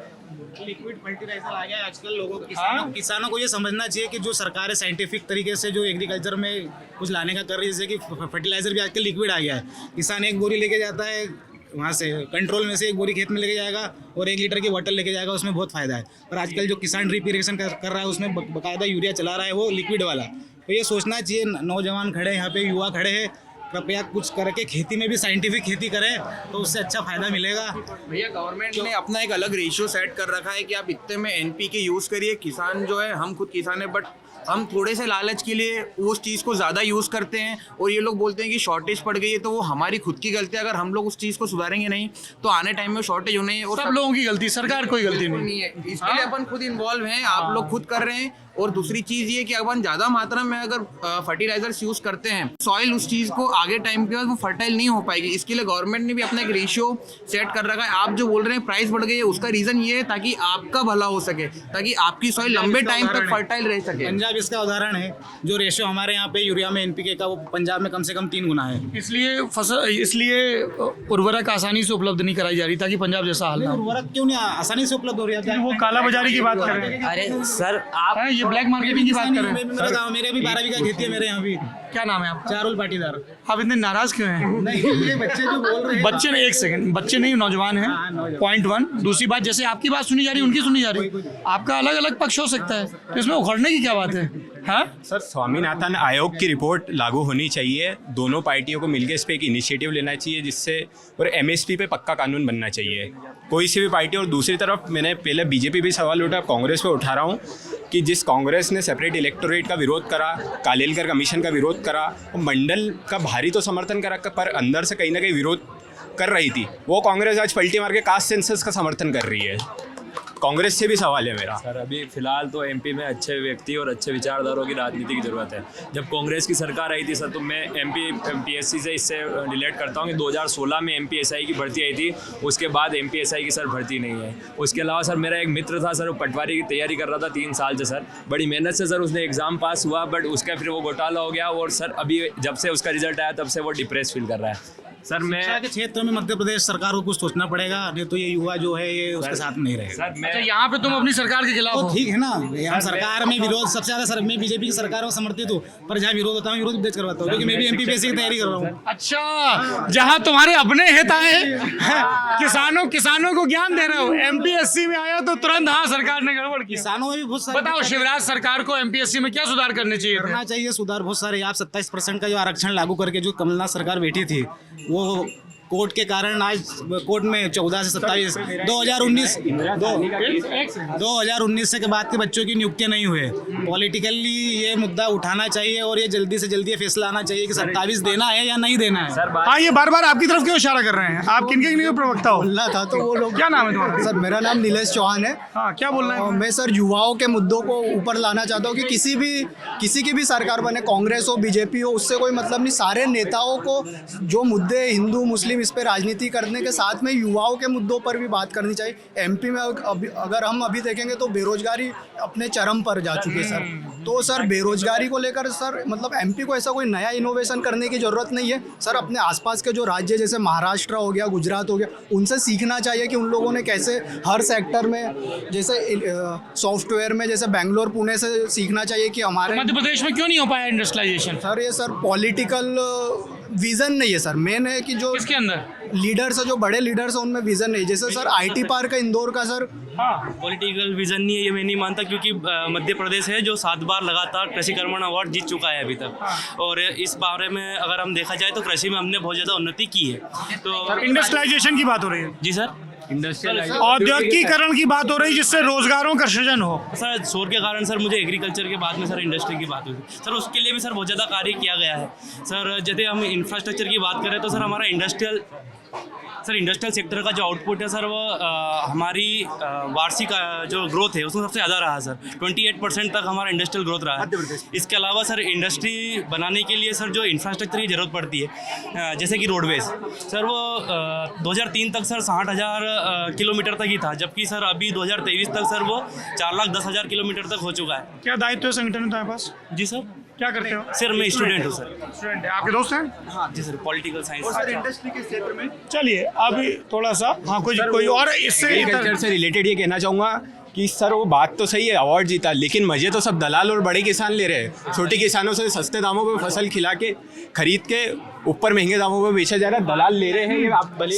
लिक्विड फर्टिलाइजर आ गया है आजकल। लोगों को किसानों को ये समझना चाहिए कि जो सरकारें साइंटिफिक तरीके से जो एग्रीकल्चर में कुछ लाने का कर रही है, जैसे कि फर्टिलाइजर भी आजकल लिक्विड आ गया है। किसान 1 बोरी लेके जाता है वहाँ से कंट्रोल में से, 1 बोरी खेत में लेके जाएगा और 1 लीटर की बोतल लेके जाएगा, उसमें बहुत फ़ायदा है। पर आजकल जो किसान ड्रिप इरिगेशन कर रहा है उसमें बाकायदा यूरिया चला रहा है, वो लिक्विड वाला। तो ये सोचना चाहिए, नौजवान खड़े हैं यहाँ पे, युवा खड़े हैं, कृपया कुछ करके खेती में भी साइंटिफिक खेती करें तो उससे अच्छा फायदा मिलेगा। भैया गवर्नमेंट ने अपना एक अलग रेशियो सेट कर रखा है कि आप इतने में एनपीके यूज़ करिए। किसान जो है, हम खुद किसान है, बट हम थोड़े से लालच के लिए उस चीज़ को ज़्यादा यूज़ करते हैं और ये लोग बोलते हैं कि शॉर्टेज पड़ गई है, तो वो हमारी खुद की गलती है। अगर हम लोग उस चीज़ को सुधारेंगे नहीं तो आने टाइम में शॉर्टेज होने और सब लोगों की गलती, सरकार कोई गलती नहीं है। इसके लिए अपन खुद इन्वॉल्व हैं, आप लोग खुद कर रहे हैं। और दूसरी चीज़ ये कि अपन ज़्यादा मात्रा में अगर फर्टिलाइजर्स यूज़ करते हैं, सॉइल उस चीज़ को आगे टाइम के बाद वो फर्टाइल नहीं हो पाएगी। इसके लिए गवर्नमेंट ने भी अपना एक रेशियो सेट कर रखा है। आप जो बोल रहे हैं प्राइस बढ़ गई है, उसका रीज़न ये है ताकि आपका भला हो सके, ताकि आपकी सॉइल लंबे टाइम तक फर्टाइल रह सके। पंजाब इसका उदाहरण है। जो रेशियो हमारे यहाँ पे यूरिया में एनपीके का, वो पंजाब में कम से कम 3 गुना है। इसलिए उर्वरक आसानी से उपलब्ध नहीं कराई जा रही ताकि पंजाब जैसा हाल ना हो। उर्वरक क्यों नहीं आसानी से उपलब्ध हो रही है? वो काला बाजारी की बात कर रहे हैं। अरे सर आप ये ब्लैक मार्केटिंग की बात कर रहे हैं। मेरे गाँव, मेरे भी 12 बीघा खेती है मेरे यहाँ भी। क्या नाम है आपका? चारुल पाटीदार। आप इतने नाराज क्यों हैं? नहीं, ये बच्चे जो बोल रहे हैं, बच्चे नहीं, 1 सेकंड, बच्चे नहीं, नौजवान हैं। पॉइंट 1। दूसरी बात, जैसे आपकी बात सुनी जा रही है उनकी सुनी जा रही है, आपका अलग अलग पक्ष हो सकता है, तो इसमें उखड़ने की क्या बात है? हाँ सर, स्वामीनाथन आयोग की रिपोर्ट लागू होनी चाहिए। दोनों पार्टियों को मिलकर इस पर एक इनिशिएटिव लेना चाहिए, जिससे और एमएसपी पे पक्का कानून बनना चाहिए कोई सी भी पार्टी। और दूसरी तरफ मैंने पहले बीजेपी भी सवाल उठा, कांग्रेस पे उठा रहा हूँ कि जिस कांग्रेस ने सेपरेट इलेक्टोरेट का विरोध करा, कालेलकर कमीशन का विरोध करा, वो मंडल का भारी तो समर्थन करा, पर अंदर से कहीं ना कहीं विरोध कर रही थी, वो कांग्रेस आज पलटी मार के कास्ट सेंसस का समर्थन कर रही है। कांग्रेस से भी सवाल है मेरा। सर अभी फिलहाल तो एमपी में अच्छे व्यक्ति और अच्छे विचारधारों की राजनीति की ज़रूरत है। जब कांग्रेस की सरकार आई थी सर, तो मैं एमपीएससी से इससे रिलेट करता हूँ कि 2016 में एमपीएसआई की भर्ती आई थी, उसके बाद एमपीएसआई की सर भर्ती नहीं है। उसके अलावा सर मेरा एक मित्र था सर, वो पटवारी की तैयारी कर रहा था 3 साल से सर, बड़ी मेहनत से सर उसने एग्ज़ाम पास हुआ, बट उसका फिर वो घोटाला हो गया और सर अभी जब से उसका रिजल्ट आया तब से वो डिप्रेस फील कर रहा है। सर मैं शिक्षा के क्षेत्र में मध्य प्रदेश सरकार को कुछ सोचना पड़ेगा, नहीं तो ये युवा जो है ये उसके साथ नहीं रहेगा। सर मैं यहाँ पे तुम अपनी सरकार के खिलाफ हो? ठीक है ना, हम सरकार में विरोध सबसे ज्यादा मैं बीजेपी की सरकार को समर्थित हूँ, पर जहाँ विरोध होता है विरोध उपदेश करवाता हूँ, क्योंकि मैं भी एमपीपीएससी की तैयारी कर रहा हूँ। अच्छा, जहाँ तुम्हारे अपने हित आए किसानों को ज्ञान दे रहे हो, एमपीएससी में आया तो तुरंत हाँ सरकार ने गड़बड़ की। किसानों में भी बहुत सारे, बताओ शिवराज सरकार को एमपीएससी में क्या सुधार करने चाहिए? करना चाहिए सुधार बहुत सारे। आप 27% का जो आरक्षण लागू करके जो कमलनाथ सरकार बैठी थी, वो कोर्ट के कारण आज कोर्ट में 14 से 27 2019 से के बाद के बच्चों की नियुक्तियां नहीं हुए। पॉलिटिकली ये मुद्दा उठाना चाहिए और ये जल्दी से जल्दी फैसला आना चाहिए कि 27 देना है या नहीं देना है। हाँ, ये बार बार आपकी तरफ क्यों इशारा कर रहे हैं? आप किनके प्रवक्ता हो? बोलना था तो वो लोग। क्या नाम है तुम्हारा? सर मेरा नाम नीलेश चौहान है। हाँ, क्या बोलना है? मैं सर युवाओं के मुद्दों को ऊपर लाना चाहता हूँ कि किसी की भी सरकार बने, कांग्रेस हो बीजेपी हो, उससे कोई मतलब नहीं। सारे नेताओं को जो मुद्दे हिंदू मुस्लिम इस पे राजनीति करने के साथ में युवाओं के मुद्दों पर भी बात करनी चाहिए। एमपी में अगर हम अभी देखेंगे तो बेरोजगारी अपने चरम पर जा चुकी है सर। तो सर बेरोजगारी को लेकर सर मतलब एमपी को ऐसा कोई नया इनोवेशन करने की ज़रूरत नहीं है सर। अपने आसपास के जो राज्य जैसे महाराष्ट्र हो गया, गुजरात हो गया, उनसे सीखना चाहिए कि उन लोगों ने कैसे हर सेक्टर में, जैसे सॉफ्टवेयर में जैसे बेंगलोर पुणे से सीखना चाहिए कि हमारे मध्य प्रदेश में क्यों नहीं हो पाया इंडस्ट्रियलाइजेशन? सर ये सर पॉलिटिकल विजन नहीं है सर। मेन है कि जो इसके अंदर लीडर्स है, जो बड़े लीडर्स हैं, उनमें विजन नहीं। जैसे सर आईटी पार्क है इंदौर का सर। पॉलिटिकल विजन नहीं है ये मैं नहीं मानता, क्योंकि मध्य प्रदेश है जो 7 बार लगातार कृषि कर्मण अवार्ड जीत चुका है अभी तक। और इस बारे में अगर हम देखा जाए तो कृषि में हमने बहुत ज़्यादा उन्नति की है। तो इंडस्ट्रियलाइजेशन की बात हो रही है। जी सर, औद्योगिकीकरण की बात हो रही है जिससे रोजगारों का सृजन हो। सर शोर के कारण सर मुझे एग्रीकल्चर के बाद में सर इंडस्ट्री की बात हुई सर, उसके लिए भी सर बहुत ज़्यादा कार्य किया गया है सर। जैसे हम इंफ्रास्ट्रक्चर की बात करें तो सर हमारा इंडस्ट्रियल सेक्टर का जो आउटपुट है सर वो हमारी वार्षिक जो ग्रोथ है उसमें सबसे ज़्यादा रहा सर। 28% तक हमारा इंडस्ट्रियल ग्रोथ रहा है। इसके अलावा सर इंडस्ट्री बनाने के लिए सर जो इंफ्रास्ट्रक्चर की ज़रूरत पड़ती है, जैसे कि रोडवेज सर, वो 2003 तक सर 60,000 किलोमीटर तक ही था, जबकि सर अभी 2023 तक सर वो 4,10,000 किलोमीटर तक हो चुका है। क्या दायित्व है संगठन में तुम्हारे पास? जी सर। क्या करते हो? सर मैं स्टूडेंट हूँ सर। स्टूडेंट है, आपके दोस्त हैं? हाँ जी sir, political science. Sir industry के क्षेत्र में चलिए अभी थोड़ा सा कोई और इससे एग्रीकल्चर से रिलेटेड ये कहना चाहूँगा कि सर वो बात तो सही है, अवार्ड जीता, लेकिन मजे तो सब दलाल और बड़े किसान ले रहे हैं। छोटे किसानों से सस्ते दामों पे फसल खिला के खरीद के ऊपर महंगे दामों पे बेचा जा रहा है, दलाल ले रहे हैं। ये आप भले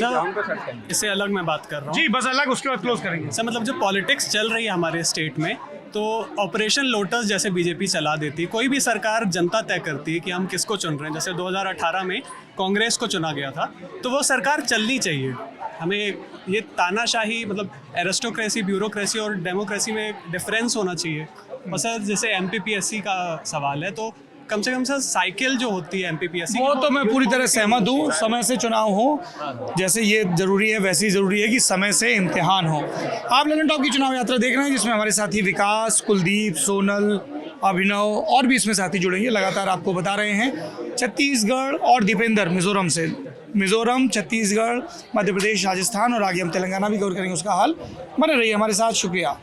इससे अलग मैं बात कर रहा हूँ जी, बस अलग, उसके बाद क्लोज करेंगे। सर मतलब जो पॉलिटिक्स चल रही है हमारे स्टेट में, तो ऑपरेशन लोटस जैसे बीजेपी चला देती है। कोई भी सरकार जनता तय करती है कि हम किसको चुन रहे हैं। जैसे 2018 में कांग्रेस को चुना गया था, तो वो सरकार चलनी चाहिए। हमें ये तानाशाही मतलब एरिस्टोक्रेसी, ब्यूरोक्रेसी और डेमोक्रेसी में एक डिफरेंस होना चाहिए। और सर जैसे एमपीपीएससी का सवाल है, तो कम से कम सर साइकिल जो होती है एमपीपीएससी, वो तो मैं पूरी तरह सहमत हूँ। समय से चुनाव हो, जैसे ये जरूरी है वैसे ही जरूरी है कि समय से इम्तिहान हो। आप ललन टॉप की चुनाव यात्रा देख रहे हैं जिसमें हमारे साथी विकास, कुलदीप, सोनल, अभिनव और भी इसमें साथी जुड़ेंगे। लगातार आपको बता रहे हैं छत्तीसगढ़ और दीपेंद्र मिजोरम से। मिजोरम, छत्तीसगढ़, मध्य प्रदेश, राजस्थान और आगे हम तेलंगाना भी कवर करेंगे उसका हाल। बने रहिए हमारे साथ, शुक्रिया।